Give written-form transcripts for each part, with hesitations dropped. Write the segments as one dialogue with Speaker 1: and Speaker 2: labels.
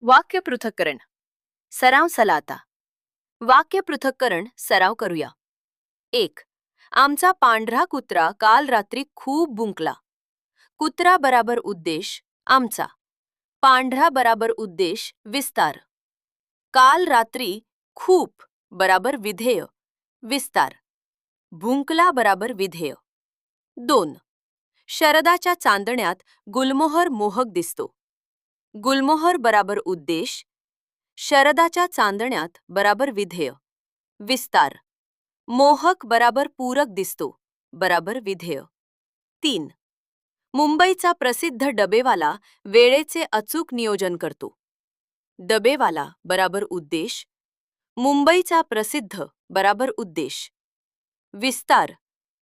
Speaker 1: वाक्य पृथक्करण सराव सलाता वाक्य पृथक्करण सराव करूया. 1. आमचा पांढरा कुत्रा काल रात्री खूप भुंकला. कुत्रा बराबर उद्देश आमचा. पांढरा बराबर उद्देश विस्तार. काल रात्री खूप बराबर विधेय विस्तार. भुंकला बराबर विधेय. 2. शरदाच्या चांदण्यात गुलमोहर मोहक दिसतो. गुलमोहर बराबर उद्देश. शरदाच्या चांदण्यात बराबर विधेय विस्तार. मोहक बराबर पूरक दिसतो बराबर विधेय. 3. मुंबईचा प्रसिद्ध डबेवाला वेळेचे अचूक नियोजन करतो. डबेवाला बराबर उद्देश. मुंबईचा प्रसिद्ध बराबर उद्देश. विस्तार.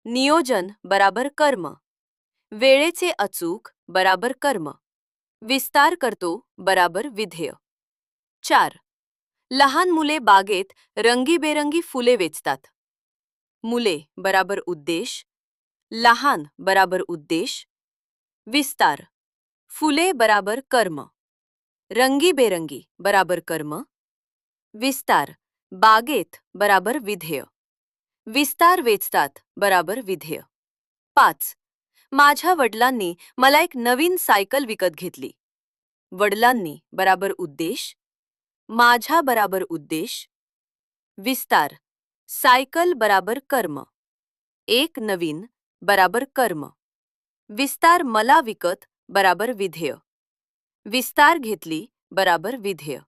Speaker 1: नियोजन बराबर कर्म. वेळेचे अचूक बराबर कर्म. विस्तार करतो बराबर विधेय. 4. लहान मुले बागेत रंगीबेरंगी फुले वेचतात. मुले बराबर उद्देश. लहान बराबर उद्देश. विस्तार. फुले बराबर कर्म. रंगीबेरंगी बराबर कर्म. विस्तार. बागेत बराबर विधेय. विस्तार वेचतात बराबर विधेय. 5. माझ्या वडिलांनी मला एक नवीन सायकल विकत घेतली. वडिलांनी बराबर उद्देश. माझ्या बराबर उद्देश. विस्तार. सायकल बराबर कर्म. एक नवीन बराबर कर्म. विस्तार मला विकत बराबर विधेय. विस्तार घेतली बराबर विधेय.